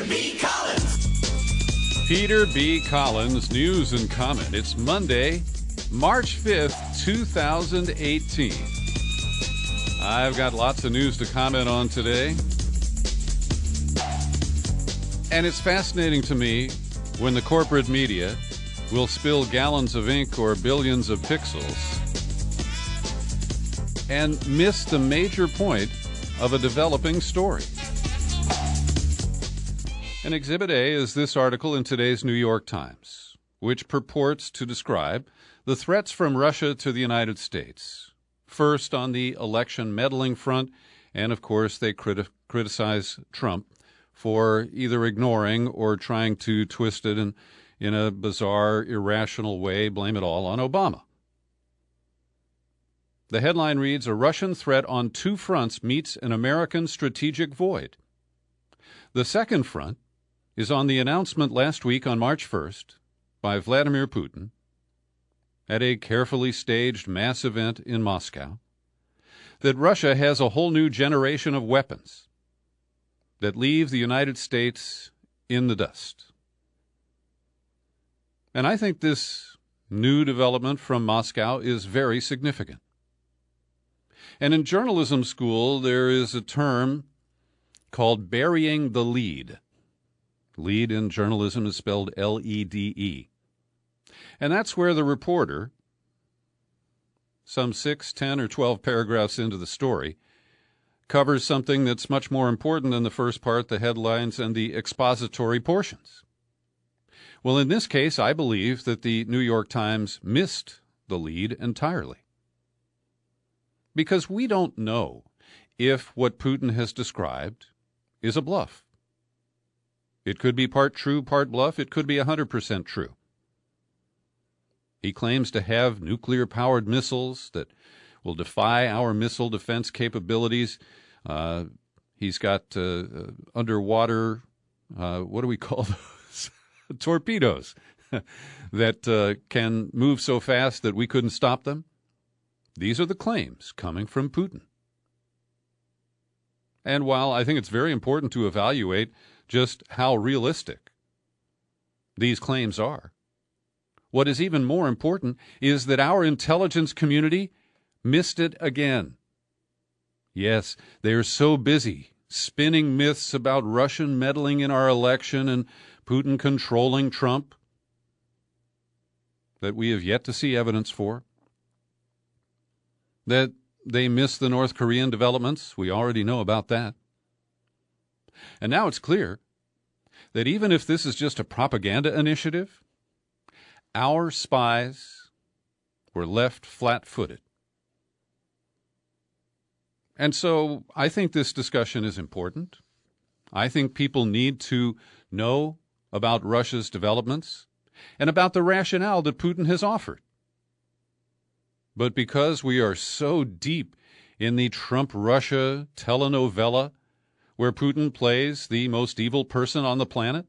B. Collins. Peter B. Collins, news and comment. It's Monday, March 5th, 2018. I've got lots of news to comment on today. And it's fascinating to me when the corporate media will spill gallons of ink or billions of pixels and miss the major point of a developing story. And Exhibit A is this article in today's New York Times, which purports to describe the threats from Russia to the United States. First, on the election meddling front, and of course they criticize Trump for either ignoring or trying to twist it in a bizarre, irrational way, blame it all on Obama. The headline reads, "A Russian threat on two fronts meets an American strategic void." The second front is on the announcement last week on March 1st by Vladimir Putin at a carefully staged mass event in Moscow that Russia has a whole new generation of weapons that leave the United States in the dust. And I think this new development from Moscow is very significant. And in journalism school, there is a term called burying the lead. Lead in journalism is spelled L-E-D-E. And that's where the reporter, some 6, 10, or 12 paragraphs into the story, covers something that's much more important than the first part, the headlines and the expository portions. Well, in this case, I believe that the New York Times missed the lead entirely. Because we don't know if what Putin has described is a bluff. It could be part true, part bluff. It could be 100% true. He claims to have nuclear-powered missiles that will defy our missile defense capabilities. He's got underwater, what do we call those? Torpedoes that can move so fast that we couldn't stop them. These are the claims coming from Putin. And while I think it's very important to evaluate just how realistic these claims are, what is even more important is that our intelligence community missed it again. Yes, they are so busy spinning myths about Russian meddling in our election and Putin controlling Trump that we have yet to see evidence for. That they missed the North Korean developments. We already know about that. And now it's clear that even if this is just a propaganda initiative, our spies were left flat-footed. And so I think this discussion is important. I think people need to know about Russia's developments and about the rationale that Putin has offered. But because we are so deep in the Trump-Russia telenovela where Putin plays the most evil person on the planet,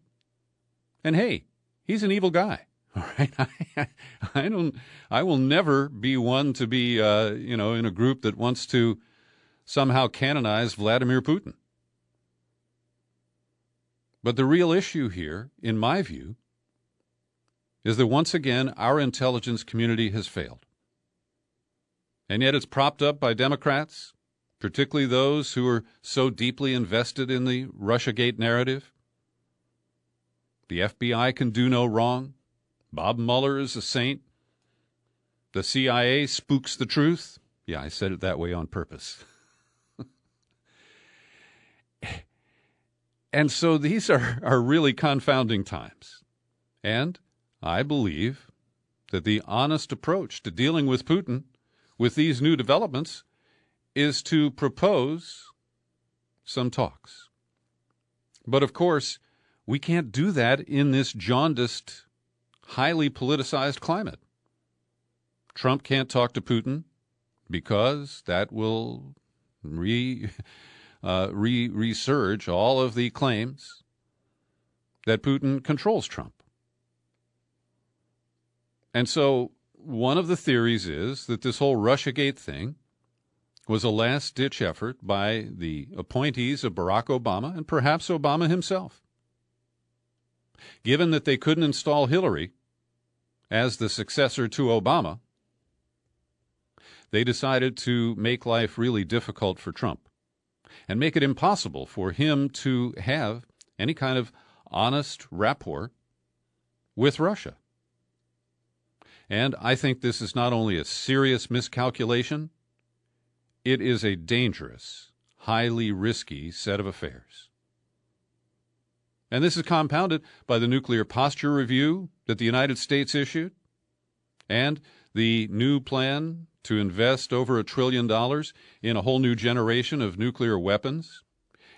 and hey, he's an evil guy, all right? I will never be one to be, in a group that wants to somehow canonize Vladimir Putin. But the real issue here, in my view, is that once again our intelligence community has failed. And yet it's propped up by Democrats, particularly those who are so deeply invested in the Russiagate narrative. The FBI can do no wrong. Bob Mueller is a saint. The CIA spooks the truth. Yeah, I said it that way on purpose. And so these are really confounding times. And I believe that the honest approach to dealing with Putin with these new developments is to propose some talks. But of course, we can't do that in this jaundiced, highly politicized climate. Trump can't talk to Putin because that will resurge all of the claims that Putin controls Trump. And so one of the theories is that this whole Russiagate thing was a last-ditch effort by the appointees of Barack Obama and perhaps Obama himself Given that they couldn't install Hillary as the successor to Obama, they decided to make life really difficult for Trump and make it impossible for him to have any kind of honest rapport with Russia. And I think this is not only a serious miscalculation, it is a dangerous, highly risky set of affairs. And this is compounded by the nuclear posture review that the United States issued and the new plan to invest over $1 trillion in a whole new generation of nuclear weapons,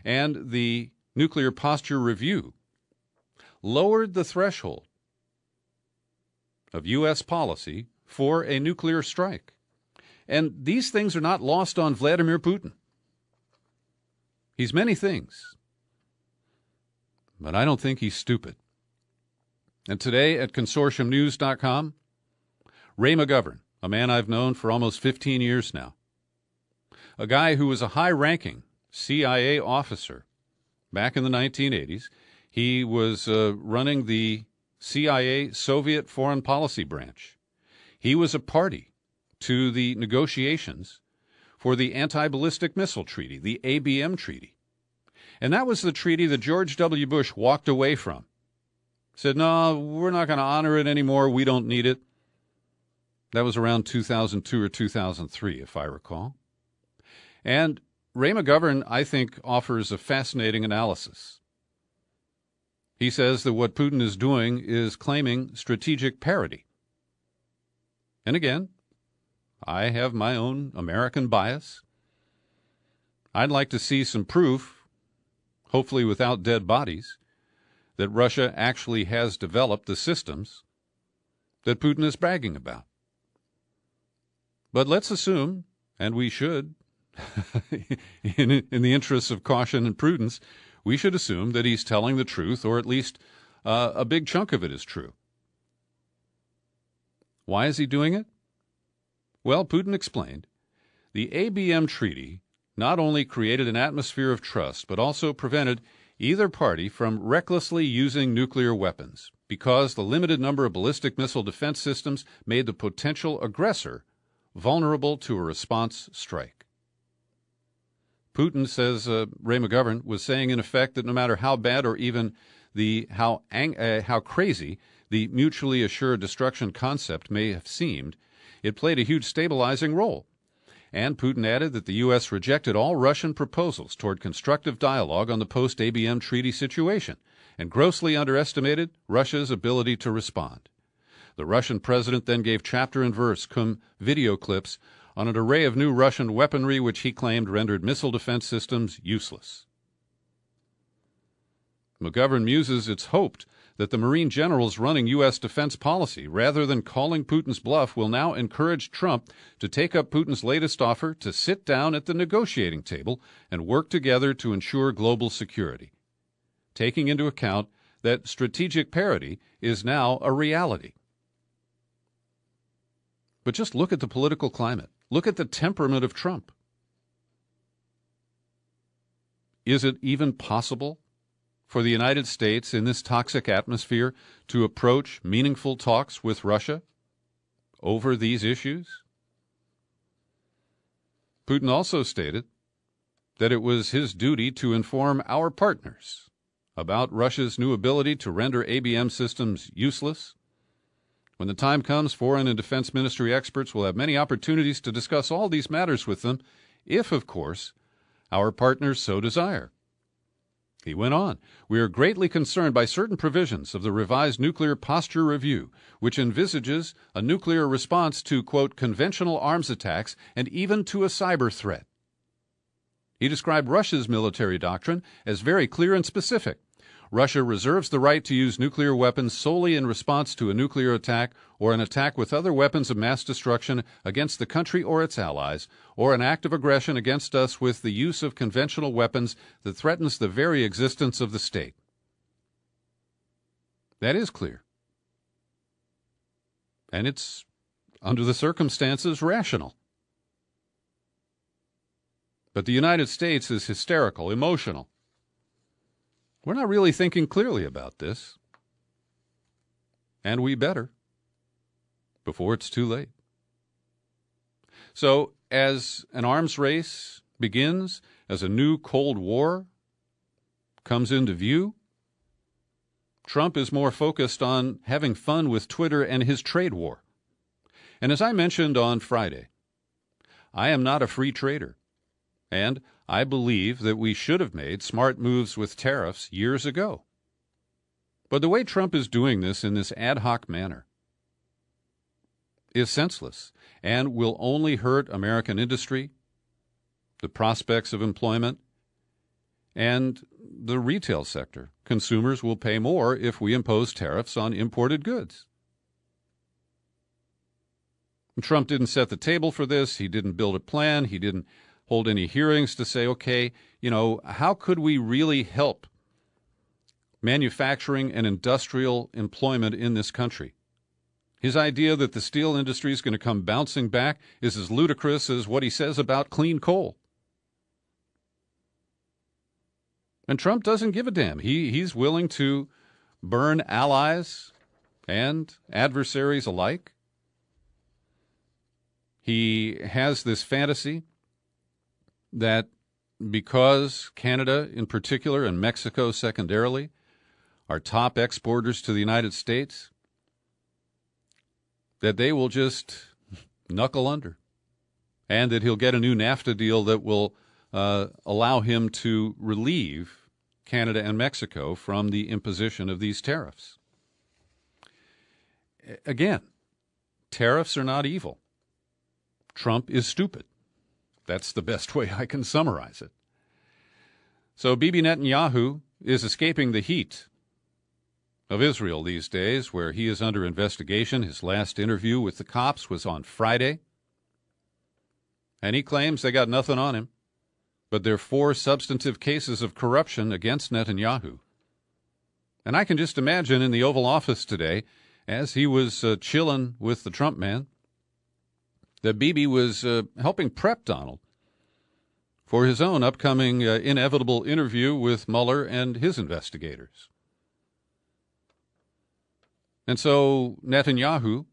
and the nuclear posture review lowered the threshold of U.S. policy for a nuclear strike. And these things are not lost on Vladimir Putin. He's many things, but I don't think he's stupid. And today at consortiumnews.com, Ray McGovern, a man I've known for almost 15 years now, a guy who was a high-ranking CIA officer back in the 1980s. He was running the CIA Soviet Foreign Policy Branch. He was a party to the negotiations for the Anti-Ballistic Missile Treaty, the ABM Treaty. And that was the treaty that George W. Bush walked away from. Said, no, we're not going to honor it anymore. We don't need it. That was around 2002 or 2003, if I recall. And Ray McGovern, I think, offers a fascinating analysis. He says that what Putin is doing is claiming strategic parity. And again, I have my own American bias. I'd like to see some proof, hopefully without dead bodies, that Russia actually has developed the systems that Putin is bragging about. But let's assume, and we should, in the interests of caution and prudence, we should assume that he's telling the truth, or at least a big chunk of it is true. Why is he doing it? Well, Putin explained, the ABM Treaty not only created an atmosphere of trust, but also prevented either party from recklessly using nuclear weapons, because the limited number of ballistic missile defense systems made the potential aggressor vulnerable to a response strike. Putin, says Ray McGovern, was saying in effect that no matter how bad or even how crazy the mutually assured destruction concept may have seemed, it played a huge stabilizing role. And Putin added that the U.S. rejected all Russian proposals toward constructive dialogue on the post-ABM treaty situation and grossly underestimated Russia's ability to respond. The Russian president then gave chapter and verse cum video clips on an array of new Russian weaponry which he claimed rendered missile defense systems useless. McGovern muses it's hoped that the Marine generals running U.S. defense policy, rather than calling Putin's bluff, will now encourage Trump to take up Putin's latest offer to sit down at the negotiating table and work together to ensure global security, taking into account that strategic parity is now a reality. But just look at the political climate. Look at the temperament of Trump. Is it even possible for the United States in this toxic atmosphere to approach meaningful talks with Russia over these issues? Putin also stated that it was his duty to inform our partners about Russia's new ability to render ABM systems useless. When the time comes, Foreign and Defense Ministry experts will have many opportunities to discuss all these matters with them, if, of course, our partners so desire. He went on, we are greatly concerned by certain provisions of the revised nuclear posture review, which envisages a nuclear response to, quote, conventional arms attacks and even to a cyber threat. He described Russia's military doctrine as very clear and specific. Russia reserves the right to use nuclear weapons solely in response to a nuclear attack or an attack with other weapons of mass destruction against the country or its allies, or an act of aggression against us with the use of conventional weapons that threatens the very existence of the state. That is clear. And it's, under the circumstances, rational. But the United States is hysterical, emotional. We're not really thinking clearly about this. and we better, before it's too late. So, as an arms race begins, as a new Cold War comes into view, Trump is more focused on having fun with Twitter and his trade war. And as I mentioned on Friday, I am not a free trader, and I believe that we should have made smart moves with tariffs years ago. But the way Trump is doing this in this ad hoc manner is senseless and will only hurt American industry, the prospects of employment, and the retail sector. Consumers will pay more if we impose tariffs on imported goods. Trump didn't set the table for this. He didn't build a plan. He didn't hold any hearings to say, okay, how could we really help manufacturing and industrial employment in this country? His idea that the steel industry is going to come bouncing back is as ludicrous as what he says about clean coal. And Trump doesn't give a damn. He's willing to burn allies and adversaries alike. He has this fantasy that because Canada in particular and Mexico secondarily are top exporters to the United States, that they will just knuckle under, and that he'll get a new NAFTA deal that will allow him to relieve Canada and Mexico from the imposition of these tariffs. Again, tariffs are not evil. Trump is stupid. That's the best way I can summarize it. So Bibi Netanyahu is escaping the heat of Israel these days, where he is under investigation. His last interview with the cops was on Friday, and he claims they got nothing on him, but there are 4 substantive cases of corruption against Netanyahu. And I can just imagine in the Oval Office today, as he was chilling with the Trump man, that Bibi was helping prep Donald for his own upcoming inevitable interview with Mueller and his investigators. And so Netanyahu,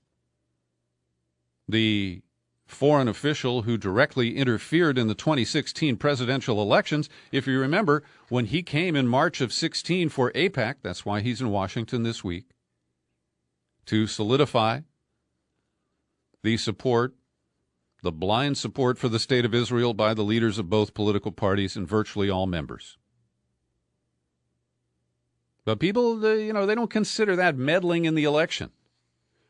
the foreign official who directly interfered in the 2016 presidential elections, if you remember, when he came in March of 16 for AIPAC, that's why he's in Washington this week, to solidify the support, the blind support for the state of Israel by the leaders of both political parties and virtually all members. But people, they don't consider that meddling in the election.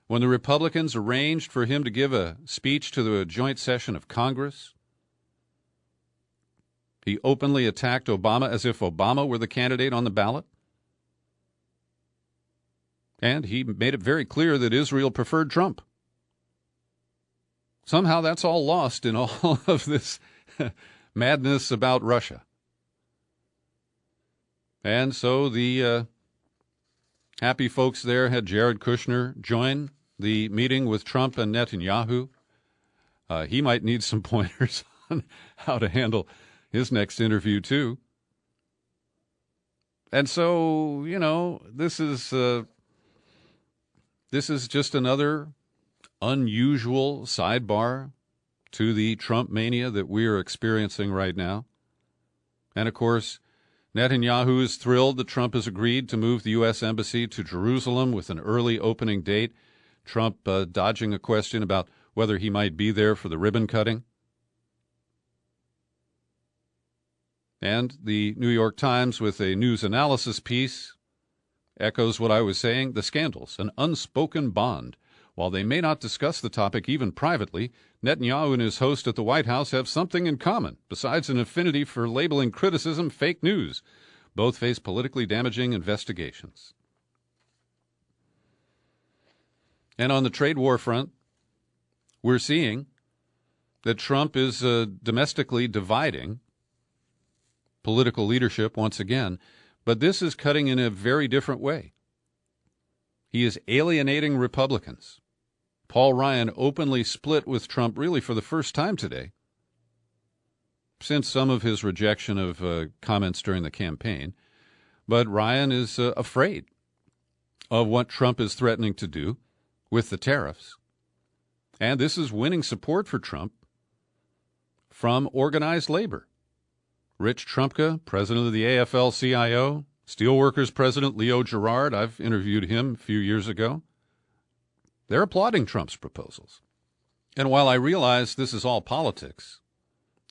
When the Republicans arranged for him to give a speech to the joint session of Congress, he openly attacked Obama as if Obama were the candidate on the ballot. And he made it very clear that Israel preferred Trump. Somehow that's all lost in all of this madness about Russia. And so the happy folks there had Jared Kushner join the meeting with Trump and Netanyahu. He might need some pointers on how to handle his next interview, too. And so, this is just another unusual sidebar to the Trump mania that we are experiencing right now. And, of course, Netanyahu is thrilled that Trump has agreed to move the U.S. Embassy to Jerusalem with an early opening date. Trump dodging a question about whether he might be there for the ribbon cutting. And the New York Times, with a news analysis piece, echoes what I was saying. The scandals, an unspoken bond. While they may not discuss the topic even privately, Netanyahu and his host at the White House have something in common, besides an affinity for labeling criticism fake news. Both face politically damaging investigations. And on the trade war front, we're seeing that Trump is domestically dividing political leadership once again, but this is cutting in a very different way. He is alienating Republicans. Paul Ryan openly split with Trump really for the first time today, since some of his rejection of comments during the campaign. But Ryan is afraid of what Trump is threatening to do with the tariffs. And this is winning support for Trump from organized labor. Rich Trumka, president of the AFL-CIO, Steelworkers president Leo Gerard, I've interviewed him a few years ago. They're applauding Trump's proposals. And while I realize this is all politics,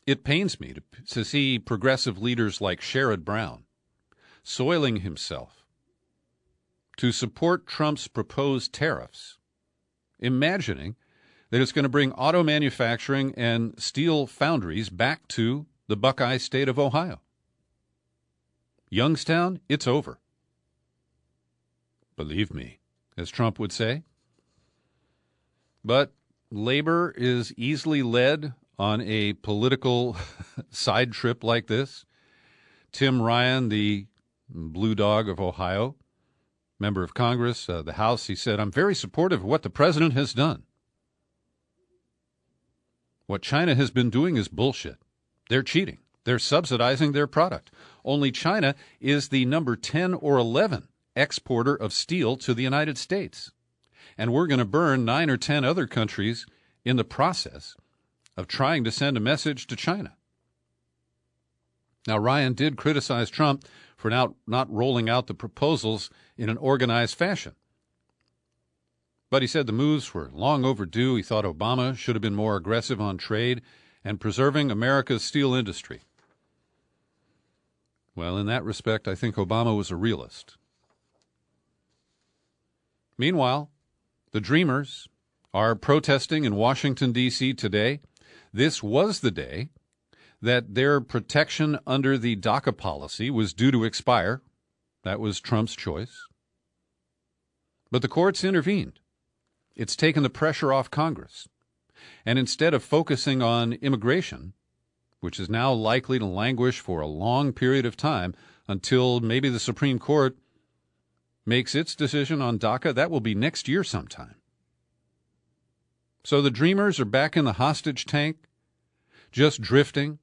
it pains me to see progressive leaders like Sherrod Brown soiling himself to support Trump's proposed tariffs, imagining that it's going to bring auto manufacturing and steel foundries back to the Buckeye state of Ohio. Youngstown, it's over. Believe me, as Trump would say. But labor is easily led on a political side trip like this. Tim Ryan, the blue dog of Ohio, member of Congress, the House, he said, "I'm very supportive of what the president has done. What China has been doing is bullshit. They're cheating. They're subsidizing their product. Only China is the number 10 or 11 exporter of steel to the United States. And we're going to burn 9 or 10 other countries in the process of trying to send a message to China." Now, Ryan did criticize Trump for not rolling out the proposals in an organized fashion. But he said the moves were long overdue. He thought Obama should have been more aggressive on trade and preserving America's steel industry. Well, in that respect, I think Obama was a realist. Meanwhile, the Dreamers are protesting in Washington, D.C. today. This was the day that their protection under the DACA policy was due to expire. That was Trump's choice. But the courts intervened. It's taken the pressure off Congress. And instead of focusing on immigration, which is now likely to languish for a long period of time until maybe the Supreme Court makes its decision on DACA, that will be next year sometime. So the Dreamers are back in the hostage tank, just drifting,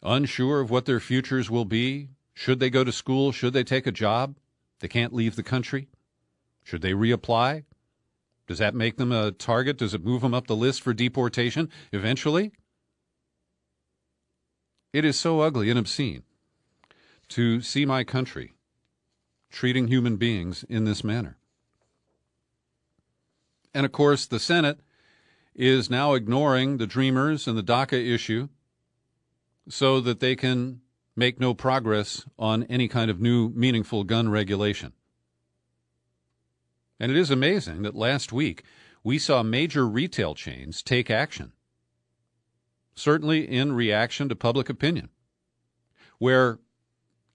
unsure of what their futures will be. Should they go to school? Should they take a job? They can't leave the country. Should they reapply? Does that make them a target? Does it move them up the list for deportation eventually? It is so ugly and obscene to see my country treating human beings in this manner. And, of course, the Senate is now ignoring the Dreamers and the DACA issue so that they can make no progress on any kind of new meaningful gun regulation. And it is amazing that last week we saw major retail chains take action, certainly in reaction to public opinion, where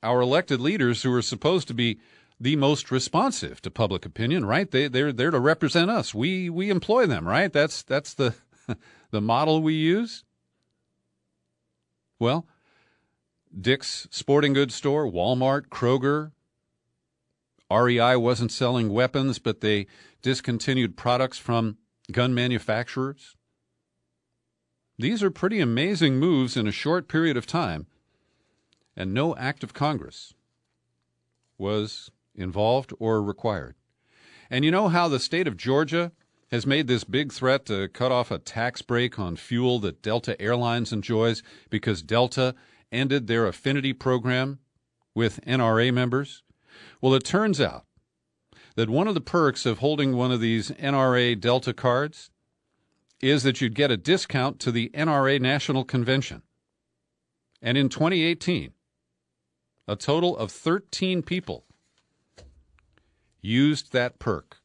our elected leaders, who are supposed to be the most responsive to public opinion, right? They're there to represent us. We employ them, right? That's the the model we use. Well, Dick's Sporting Goods Store, Walmart, Kroger, REI wasn't selling weapons, but they discontinued products from gun manufacturers. These are pretty amazing moves in a short period of time, and no act of Congress was involved or required. And you know how the state of Georgia has made this big threat to cut off a tax break on fuel that Delta Airlines enjoys because Delta ended their affinity program with NRA members? Well, it turns out that one of the perks of holding one of these NRA Delta cards is that you'd get a discount to the NRA National Convention. And in 2018, a total of 13 people used that perk.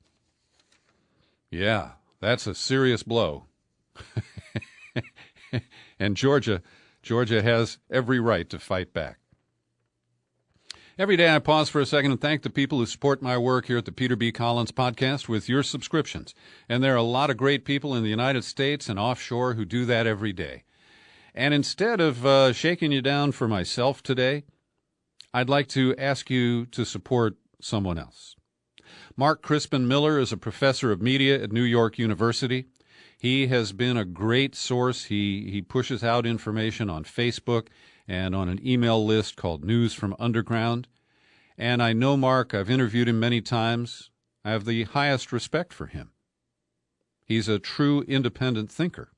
Yeah, that's a serious blow. And Georgia has every right to fight back. Every day I pause for a second and thank the people who support my work here at the Peter B. Collins Podcast with your subscriptions. And there are a lot of great people in the United States and offshore who do that every day. And instead of shaking you down for myself today, I'd like to ask you to support someone else. Mark Crispin Miller is a professor of media at New York University. He has been a great source. He pushes out information on Facebook and on an email list called News from Underground. And I know Mark. I've interviewed him many times. I have the highest respect for him. He's a true independent thinker.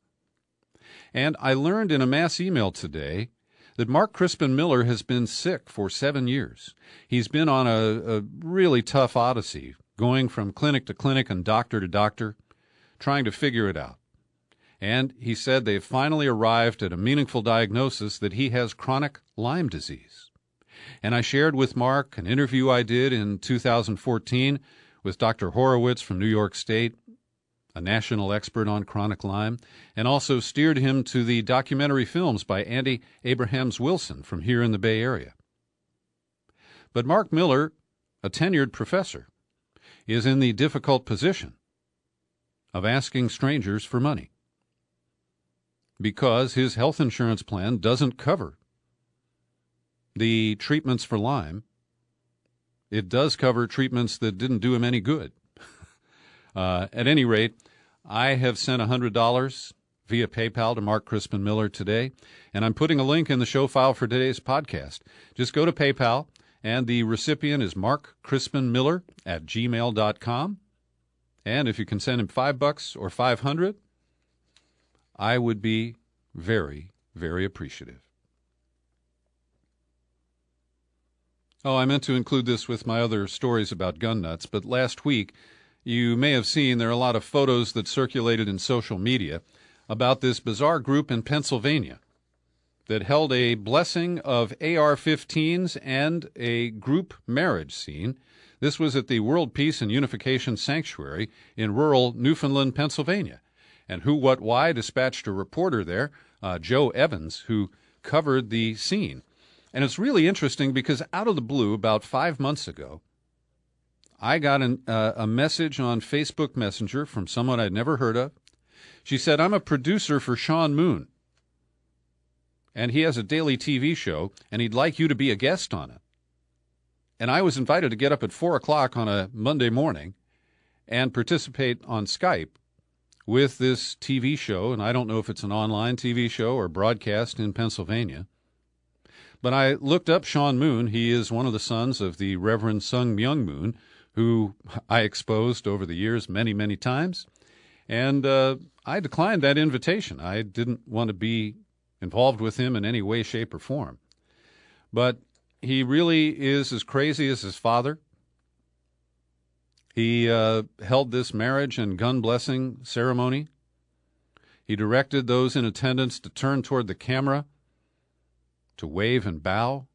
And I learned in a mass email today that Mark Crispin Miller has been sick for 7 years. He's been on a really tough odyssey, going from clinic to clinic and doctor to doctor, trying to figure it out. And he said they've finally arrived at a meaningful diagnosis that he has chronic Lyme disease. And I shared with Mark an interview I did in 2014 with Dr. Horowitz from New York State, a national expert on chronic Lyme, and also steered him to the documentary films by Andy Abrahams-Wilson from here in the Bay Area. But Mark Miller, a tenured professor, is in the difficult position of asking strangers for money because his health insurance plan doesn't cover the treatments for Lyme. It does cover treatments that didn't do him any good. At any rate, I have sent $100 via PayPal to Mark Crispin Miller today, and I'm putting a link in the show file for today's podcast. Just go to PayPal, and the recipient is markcrispinmiller@gmail.com. And if you can send him $5 or $500, I would be very, very appreciative. Oh, I meant to include this with my other stories about gun nuts, but last week you may have seen there are a lot of photos that circulated in social media about this bizarre group in Pennsylvania that held a blessing of AR-15s and a group marriage scene. This was at the World Peace and Unification Sanctuary in rural Newfoundland, Pennsylvania. And Who, What, Why dispatched a reporter there, Joe Evans, who covered the scene. And it's really interesting because out of the blue, about 5 months ago, I got a message on Facebook Messenger from someone I'd never heard of. She said, "I'm a producer for Sean Moon, and he has a daily TV show, and he'd like you to be a guest on it." And I was invited to get up at 4 o'clock on a Monday morning and participate on Skype with this TV show, and I don't know if it's an online TV show or broadcast in Pennsylvania. But I looked up Sean Moon. He is one of the sons of the Reverend Sung Myung Moon, who I exposed over the years many, many times. And I declined that invitation. I didn't want to be involved with him in any way, shape, or form. But he really is as crazy as his father. He held this marriage and gun blessing ceremony. He directed those in attendance to turn toward the camera, to wave and bow.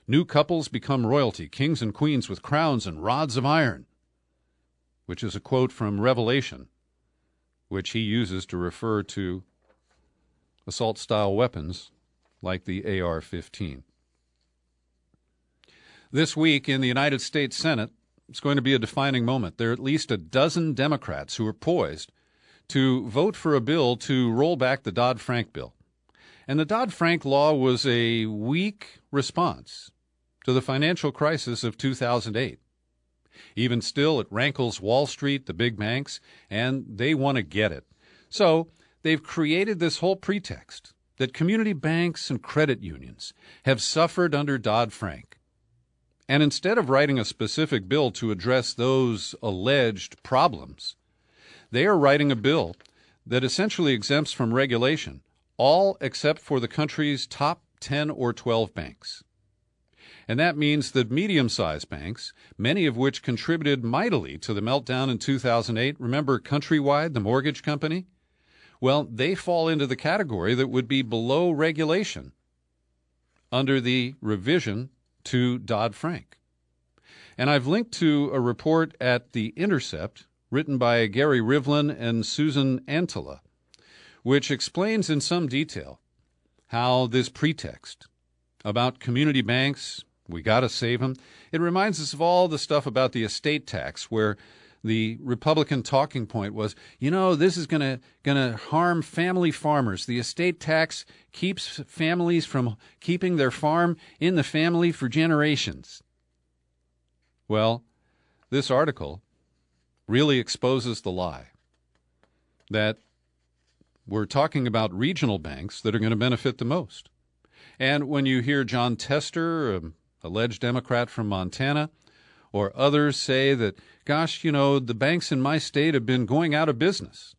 New couples become royalty, kings and queens with crowns and rods of iron, which is a quote from Revelation, which he uses to refer to assault-style weapons like the AR-15. This week in the United States Senate, it's going to be a defining moment. There are at least a dozen Democrats who are poised to vote for a bill to roll back the Dodd-Frank bill. And the Dodd-Frank law was a weak response to the financial crisis of 2008. Even still, it rankles Wall Street, the big banks, and they want to get it. So they've created this whole pretext that community banks and credit unions have suffered under Dodd-Frank. And instead of writing a specific bill to address those alleged problems, they are writing a bill that essentially exempts from regulation all except for the country's top 10 or 12 banks. And that means that medium-sized banks, many of which contributed mightily to the meltdown in 2008, remember Countrywide, the mortgage company? Well, they fall into the category that would be below regulation under the revision to Dodd-Frank. And I've linked to a report at The Intercept written by Gary Rivlin and Susan Antala, which explains in some detail how this pretext about community banks, we got to save them, it reminds us of all the stuff about the estate tax, where the Republican talking point was, this is going to harm family farmers. The estate tax keeps families from keeping their farm in the family for generations. Well, this article really exposes the lie that we're talking about regional banks that are going to benefit the most. And when you hear John Tester, alleged Democrat from Montana, or others say that, gosh, the banks in my state have been going out of business.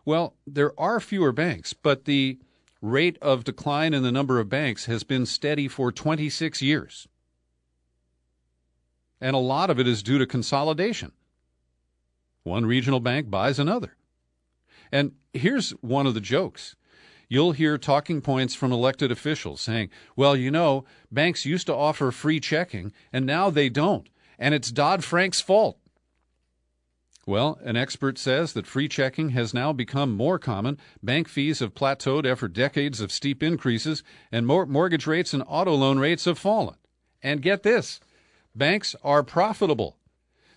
Well, there are fewer banks, but the rate of decline in the number of banks has been steady for 26 years. And a lot of it is due to consolidation. One regional bank buys another. And here's one of the jokes. You'll hear talking points from elected officials saying, well, banks used to offer free checking, and now they don't, and it's Dodd-Frank's fault. Well, an expert says that free checking has now become more common. Bank fees have plateaued after decades of steep increases, and mortgage rates and auto loan rates have fallen. And get this, banks are profitable.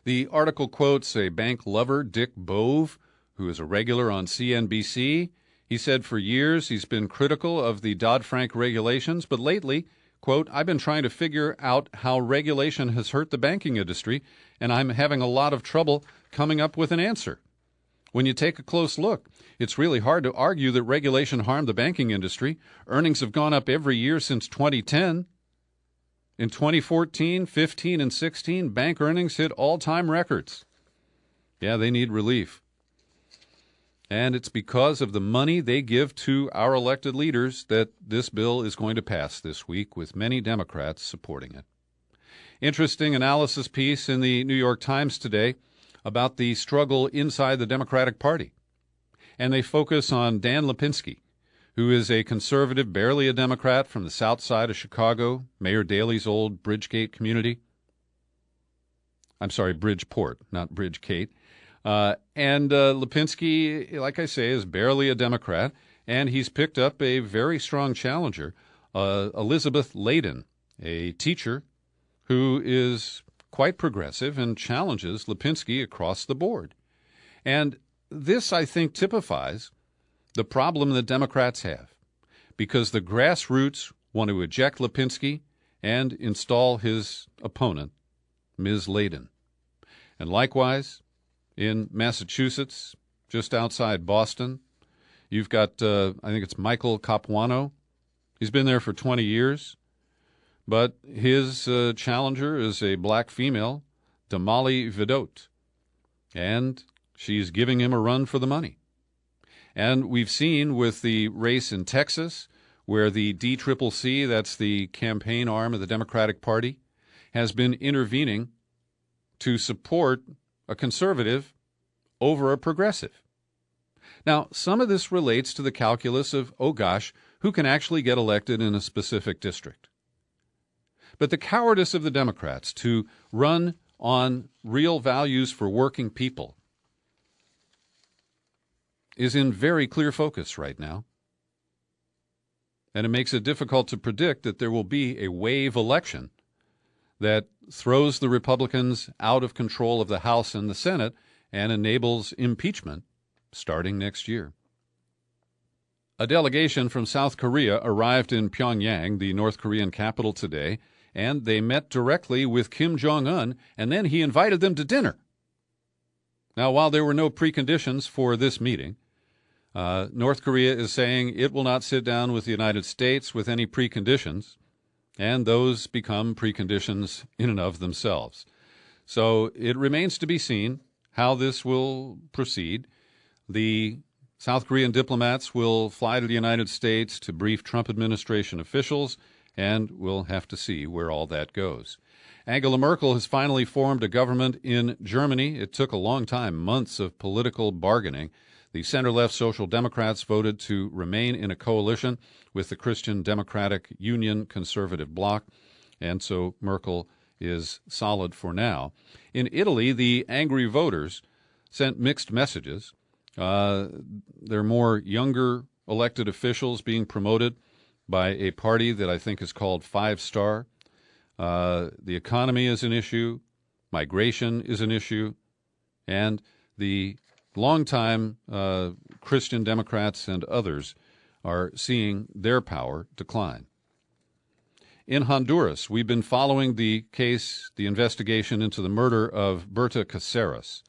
The article quotes a bank lover, Dick Bove, who is a regular on CNBC. He said for years he's been critical of the Dodd-Frank regulations, but lately, quote, I've been trying to figure out how regulation has hurt the banking industry, and I'm having a lot of trouble coming up with an answer. When you take a close look, it's really hard to argue that regulation harmed the banking industry. Earnings have gone up every year since 2010. In 2014, 15, and 16, bank earnings hit all-time records. Yeah, they need relief. And it's because of the money they give to our elected leaders that this bill is going to pass this week, with many Democrats supporting it. Interesting analysis piece in the New York Times today about the struggle inside the Democratic Party. And they focus on Dan Lipinski, who is a conservative, barely a Democrat, from the south side of Chicago, Mayor Daley's old Bridgegate community. I'm sorry, Bridgeport, not Bridgegate. And Lipinski, like I say, is barely a Democrat, and he's picked up a very strong challenger, Elizabeth Layden, a teacher who is quite progressive and challenges Lipinski across the board. And this, I think, typifies the problem that Democrats have, because the grassroots want to eject Lipinski and install his opponent, Ms. Layden. And likewise, in Massachusetts, just outside Boston, you've got, I think it's Michael Capuano. He's been there for 20 years, but his challenger is a black female, Damali Vidot, and she's giving him a run for the money. And we've seen with the race in Texas, where the DCCC, that's the campaign arm of the Democratic Party, has been intervening to support a conservative over a progressive. Now, some of this relates to the calculus of, oh gosh, who can actually get elected in a specific district? But the cowardice of the Democrats to run on real values for working people is in very clear focus right now. And it makes it difficult to predict that there will be a wave election that throws the Republicans out of control of the House and the Senate and enables impeachment starting next year. A delegation from South Korea arrived in Pyongyang, the North Korean capital, today, and they met directly with Kim Jong-un, and then he invited them to dinner. Now, while there were no preconditions for this meeting, North Korea is saying it will not sit down with the United States with any preconditions, and those become preconditions in and of themselves. So it remains to be seen how this will proceed. The South Korean diplomats will fly to the United States to brief Trump administration officials, and we'll have to see where all that goes. Angela Merkel has finally formed a government in Germany. It took a long time, months of political bargaining. The center-left Social Democrats voted to remain in a coalition with the Christian Democratic Union conservative bloc, and so Merkel is solid for now. In Italy, the angry voters sent mixed messages. There are more younger elected officials being promoted by a party that I think is called Five Star. The economy is an issue, migration is an issue, and the longtime Christian Democrats and others are seeing their power decline. In Honduras, we've been following the case, the investigation into the murder of Berta Caceres.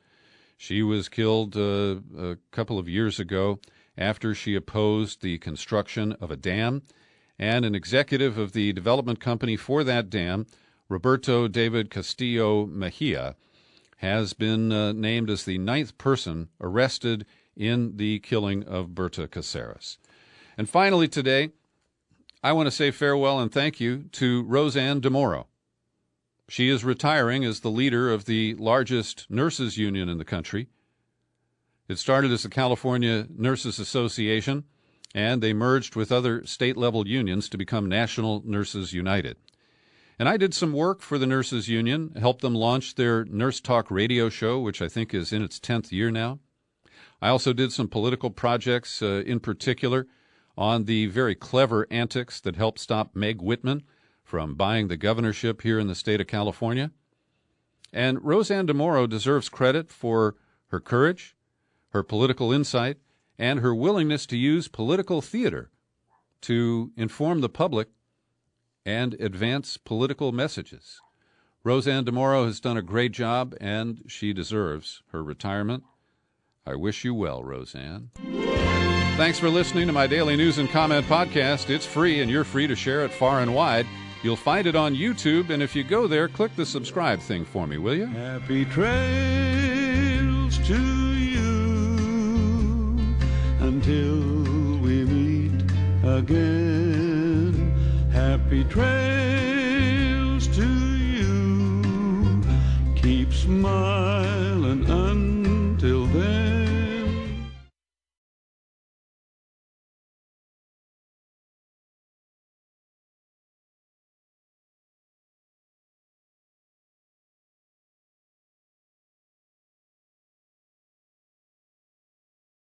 She was killed a couple of years ago after she opposed the construction of a dam, and an executive of the development company for that dam Roberto David Castillo Mejia, has been named as the 9th person arrested in the killing of Berta Cáceres. And finally today, I want to say farewell and thank you to Roseanne DeMoro. She is retiring as the leader of the largest nurses union in the country. It started as the California Nurses Association, and they merged with other state-level unions to become National Nurses United. And I did some work for the Nurses Union, helped them launch their Nurse Talk radio show, which I think is in its 10th year now. I also did some political projects, in particular, on the very clever antics that helped stop Meg Whitman from buying the governorship here in the state of California. And Roseanne DeMoro deserves credit for her courage, her political insight, and her willingness to use political theater to inform the public and advance political messages. Roseanne DeMoro has done a great job, and she deserves her retirement. I wish you well, Roseanne. Thanks for listening to my daily news and comment podcast. It's free, and you're free to share it far and wide. You'll find it on YouTube, and if you go there, click the subscribe thing for me, will you? Happy trails to you until we meet again. Happy trails.